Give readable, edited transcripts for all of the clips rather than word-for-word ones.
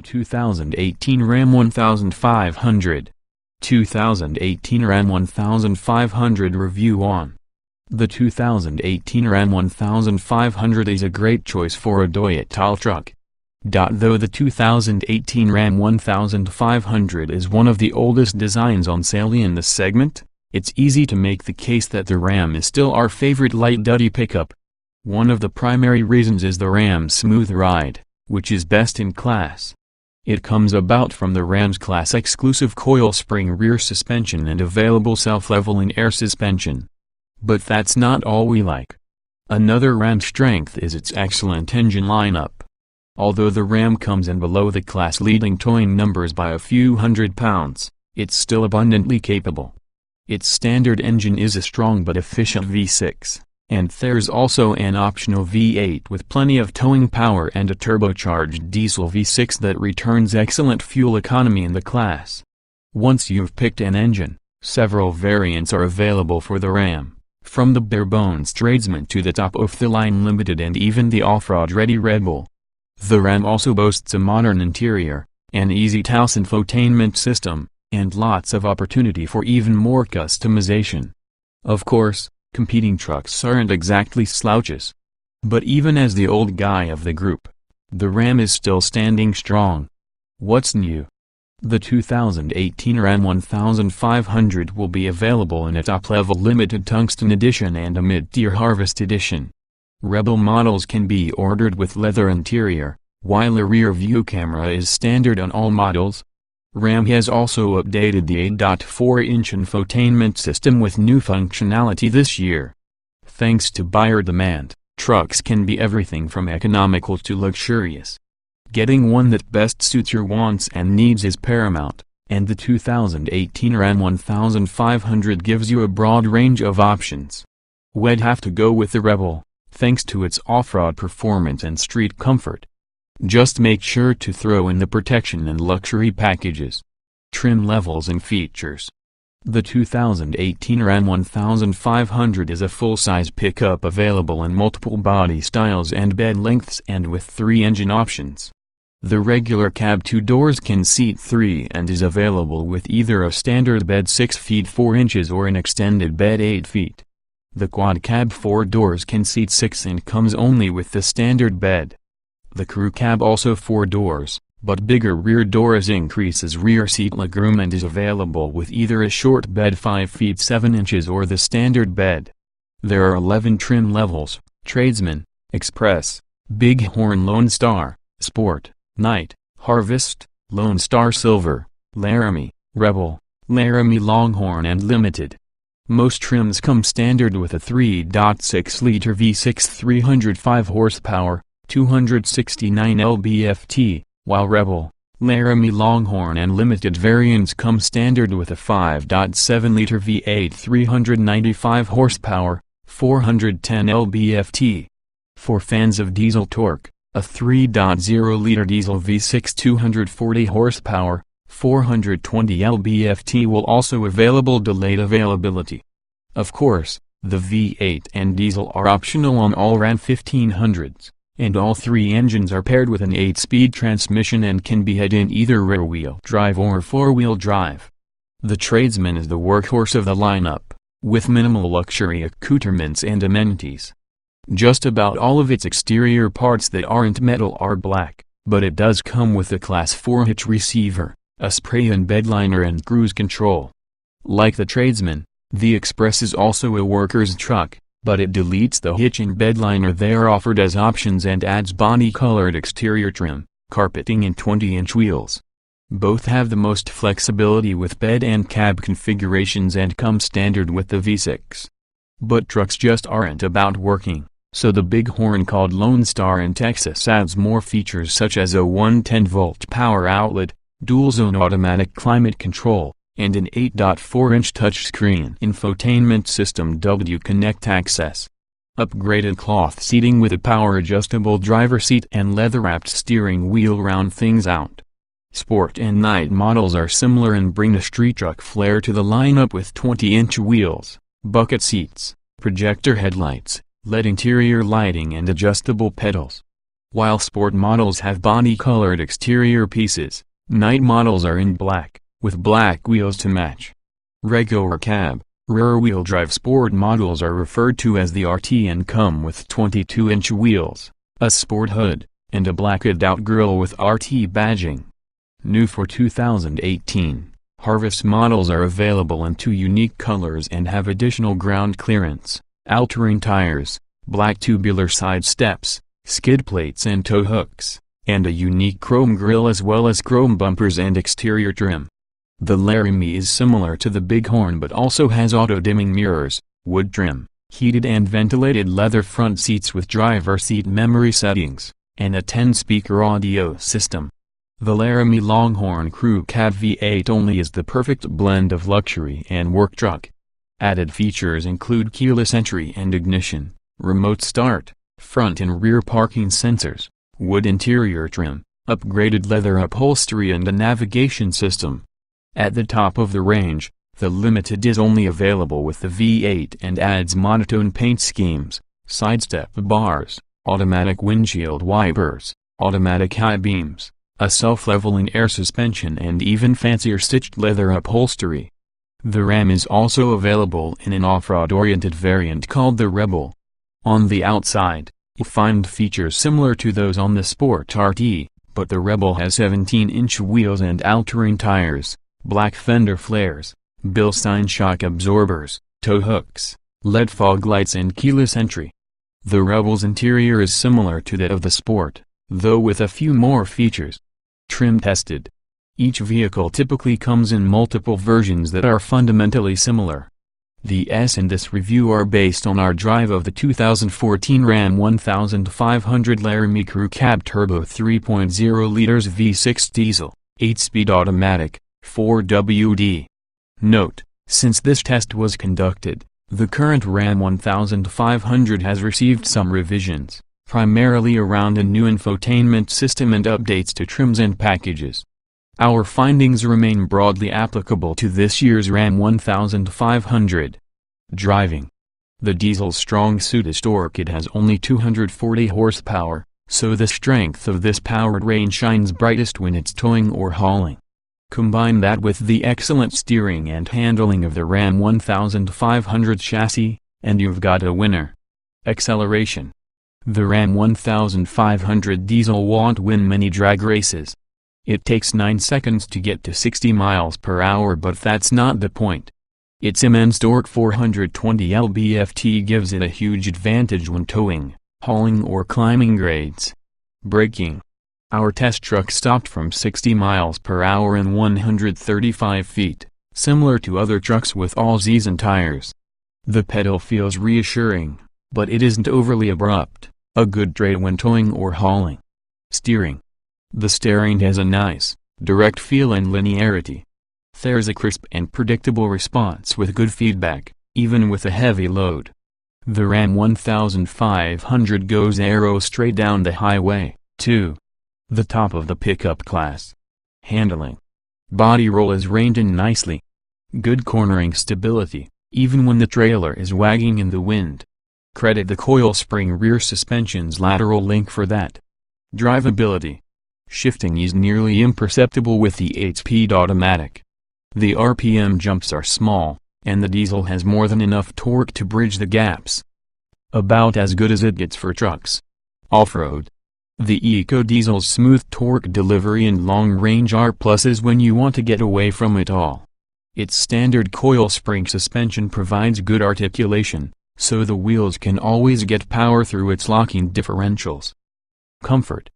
2018 Ram 1500. 2018 Ram 1500 review on. The 2018 Ram 1500 is a great choice for a Toyota truck. Though the 2018 Ram 1500 is one of the oldest designs on sale in the segment, it's easy to make the case that the Ram is still our favorite light-duty pickup. One of the primary reasons is the Ram's smooth ride, which is best in class. It comes about from the Ram's class-exclusive coil spring rear suspension and available self-leveling air suspension. But that's not all we like. Another Ram strength is its excellent engine lineup. Although the Ram comes in below the class-leading towing numbers by a few hundred pounds, it's still abundantly capable. Its standard engine is a strong but efficient V6, and there's also an optional V8 with plenty of towing power and a turbocharged diesel V6 that returns excellent fuel economy in the class. Once you've picked an engine, several variants are available for the Ram, from the bare-bones tradesman to the top-of-the-line limited and even the off-road ready Rebel. The Ram also boasts a modern interior, an easy-to-use infotainment system, and lots of opportunity for even more customization. Of course, competing trucks aren't exactly slouches. But even as the old guy of the group, the Ram is still standing strong. What's new? The 2018 Ram 1500 will be available in a top-level limited tungsten edition and a mid-tier harvest edition. Rebel models can be ordered with leather interior, while a rear-view camera is standard on all models. Ram has also updated the 8.4-inch infotainment system with new functionality this year. Thanks to buyer demand, trucks can be everything from economical to luxurious. Getting one that best suits your wants and needs is paramount, and the 2018 Ram 1500 gives you a broad range of options. We'd have to go with the Rebel, thanks to its off-road performance and street comfort. Just make sure to throw in the protection and luxury packages. Trim levels and features. The 2018 Ram 1500 is a full-size pickup available in multiple body styles and bed lengths and with 3 engine options. The regular cab 2 doors can seat 3 and is available with either a standard bed 6 feet 4 inches or an extended bed 8 feet. The quad cab 4 doors can seat 6 and comes only with the standard bed. The crew cab also 4 doors, but bigger rear doors increases rear seat legroom and is available with either a short bed 5 feet 7 inches or the standard bed. There are 11 trim levels: Tradesman, Express, Bighorn Lone Star, Sport, Night, Harvest, Lone Star Silver, Laramie, Rebel, Laramie Longhorn and Limited. Most trims come standard with a 3.6-liter V6 305 horsepower, 269 lb-ft, while Rebel, Laramie Longhorn and Limited variants come standard with a 5.7-liter V8 395 horsepower, 410 lb-ft. For fans of diesel torque, a 3.0-liter diesel V6 240 horsepower, 420 lb-ft will also available. Delayed availability. Of course, the V8 and diesel are optional on all Ram 1500s. And all 3 engines are paired with an 8-speed transmission and can be had in either rear-wheel drive or 4-wheel drive. The Tradesman is the workhorse of the lineup, with minimal luxury accoutrements and amenities. Just about all of its exterior parts that aren't metal are black, but it does come with a Class 4 hitch receiver, a spray-in bedliner and cruise control. Like the Tradesman, the Express is also a worker's truck, but it deletes the hitch and bedliner. They are offered as options and adds body-colored exterior trim, carpeting and 20-inch wheels. Both have the most flexibility with bed and cab configurations and come standard with the V6. But trucks just aren't about working, so the Bighorn, called Lone Star in Texas, adds more features such as a 110-volt power outlet, dual-zone automatic climate control, and an 8.4-inch touchscreen infotainment system W-Connect access. Upgraded cloth seating with a power-adjustable driver seat and leather-wrapped steering wheel round things out. Sport and Night models are similar and bring a street truck flair to the lineup with 20-inch wheels, bucket seats, projector headlights, LED interior lighting and adjustable pedals. While sport models have body-colored exterior pieces, night models are in black, with black wheels to match. Regular cab, rear-wheel drive sport models are referred to as the RT and come with 22-inch wheels, a sport hood, and a blacked-out grille with RT badging. New for 2018, Harvest models are available in 2 unique colors and have additional ground clearance, all-terrain tires, black tubular side steps, skid plates and tow hooks, and a unique chrome grille as well as chrome bumpers and exterior trim. The Laramie is similar to the Bighorn but also has auto-dimming mirrors, wood trim, heated and ventilated leather front seats with driver seat memory settings, and a 10-speaker audio system. The Laramie Longhorn Crew Cab V8 only is the perfect blend of luxury and work truck. Added features include keyless entry and ignition, remote start, front and rear parking sensors, wood interior trim, upgraded leather upholstery and a navigation system. At the top of the range, the Limited is only available with the V8 and adds monotone paint schemes, sidestep bars, automatic windshield wipers, automatic high beams, a self-leveling air suspension and even fancier stitched leather upholstery. The Ram is also available in an off-road oriented variant called the Rebel. On the outside, you'll find features similar to those on the Sport RT, but the Rebel has 17-inch wheels and all-terrain tires, black fender flares, Bilstein shock absorbers, tow hooks, LED fog lights and keyless entry. The Rebel's interior is similar to that of the Sport, though with a few more features. Trim tested. Each vehicle typically comes in multiple versions that are fundamentally similar. The S in this review are based on our drive of the 2014 Ram 1500 Laramie Crew Cab Turbo 3.0 liters V6 diesel, 8-speed automatic, 4WD. Note, since this test was conducted, the current Ram 1500 has received some revisions, primarily around a new infotainment system and updates to trims and packages. Our findings remain broadly applicable to this year's Ram 1500. Driving. The diesel's strong suit is torque. It has only 240 horsepower, so the strength of this powered range shines brightest when it's towing or hauling. Combine that with the excellent steering and handling of the Ram 1500 chassis, and you've got a winner. Acceleration. The Ram 1500 diesel won't win many drag races. It takes 9 seconds to get to 60 miles per hour, but that's not the point. Its immense torque 420 lb-ft gives it a huge advantage when towing, hauling or climbing grades. Braking. Our test truck stopped from 60 miles per hour in 135 feet, similar to other trucks with all-season tires. The pedal feels reassuring, but it isn't overly abrupt, a good trade when towing or hauling. Steering. The steering has a nice, direct feel and linearity. There's a crisp and predictable response with good feedback, even with a heavy load. The Ram 1500 goes arrow straight down the highway, too. The top of the pickup class. Handling. Body roll is reined in nicely. Good cornering stability, even when the trailer is wagging in the wind. Credit the coil spring rear suspension's lateral link for that. Drivability. Shifting is nearly imperceptible with the 8-speed automatic. The RPM jumps are small, and the diesel has more than enough torque to bridge the gaps. About as good as it gets for trucks. Off-road. The EcoDiesel's smooth torque delivery and long range are pluses when you want to get away from it all. Its standard coil spring suspension provides good articulation, so the wheels can always get power through its locking differentials. Comfort.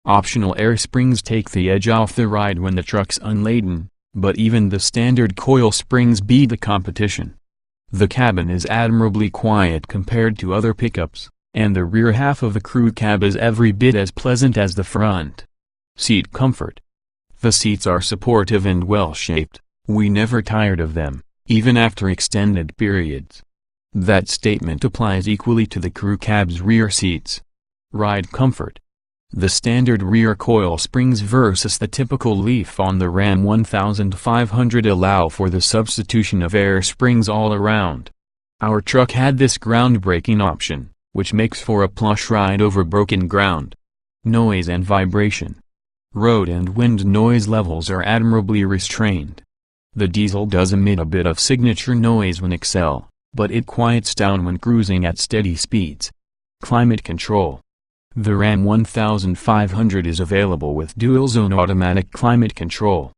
Optional air springs take the edge off the ride when the truck's unladen, but even the standard coil springs beat the competition. The cabin is admirably quiet compared to other pickups, and the rear half of the crew cab is every bit as pleasant as the front. Seat comfort. The seats are supportive and well-shaped, we never tired of them, even after extended periods. That statement applies equally to the crew cab's rear seats. Ride comfort. The standard rear coil springs versus the typical leaf on the Ram 1500 allow for the substitution of air springs all around. Our truck had this groundbreaking option, which makes for a plush ride over broken ground. Noise and vibration. Road and wind noise levels are admirably restrained. The diesel does emit a bit of signature noise when excel, but it quiets down when cruising at steady speeds. Climate control. The Ram 1500 is available with dual-zone automatic climate control.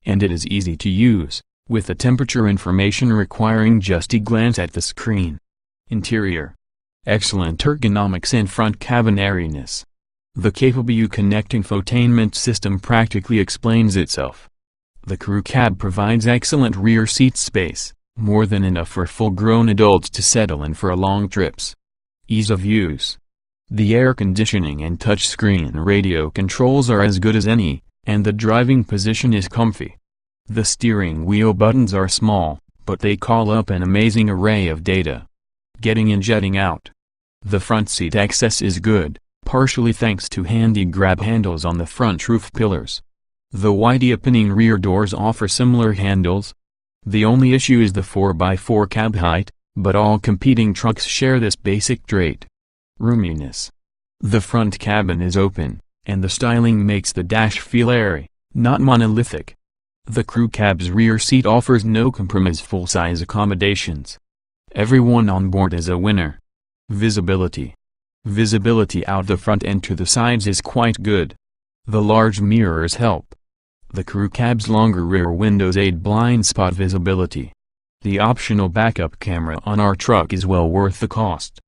And it is easy to use, with the temperature information requiring just a glance at the screen. Interior. Excellent ergonomics and front cabin airiness. The capable connect infotainment system practically explains itself. The crew cab provides excellent rear seat space, more than enough for full-grown adults to settle in for long trips. Ease of use. The air conditioning and touchscreen radio controls are as good as any, and the driving position is comfy. The steering wheel buttons are small, but they call up an amazing array of data. Getting in, jetting out. The front seat access is good, partially thanks to handy grab handles on the front roof pillars. The wide opening rear doors offer similar handles. The only issue is the 4x4 cab height, but all competing trucks share this basic trait. Roominess. The front cabin is open, and the styling makes the dash feel airy, not monolithic. The crew cab's rear seat offers no compromise full-size accommodations. Everyone on board is a winner. Visibility. Visibility out the front and to the sides is quite good. The large mirrors help. The crew cab's longer rear windows aid blind spot visibility. The optional backup camera on our truck is well worth the cost.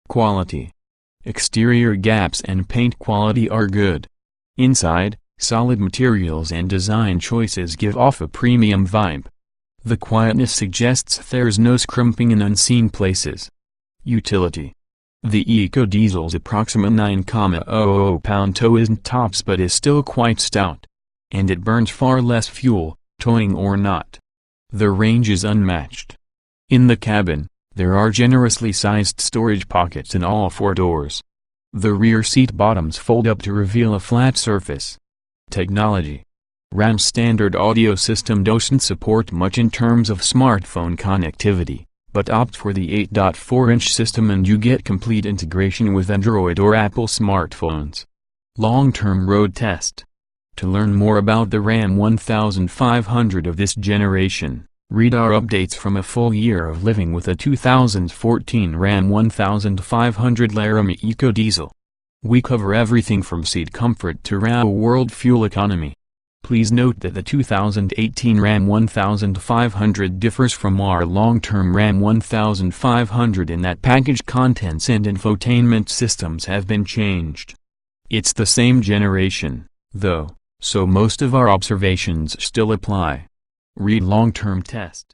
Quality. Exterior gaps and paint quality are good. Inside, solid materials and design choices give off a premium vibe. The quietness suggests there's no scrimping in unseen places. Utility. The EcoDiesel's approximate 9,000 pound tow isn't tops but is still quite stout. And it burns far less fuel, towing or not. The range is unmatched. In the cabin, there are generously sized storage pockets in all four doors. The rear seat bottoms fold up to reveal a flat surface. Technology. Ram's standard audio system doesn't support much in terms of smartphone connectivity, but opt for the 8.4-inch system and you get complete integration with Android or Apple smartphones. Long-term road test. To learn more about the Ram 1500 of this generation, read our updates from a full year of living with a 2014 Ram 1500 Laramie EcoDiesel. We cover everything from seat comfort to real-world fuel economy. Please note that the 2018 Ram 1500 differs from our long-term Ram 1500 in that package contents and infotainment systems have been changed. It's the same generation, though, so most of our observations still apply. Read long-term test.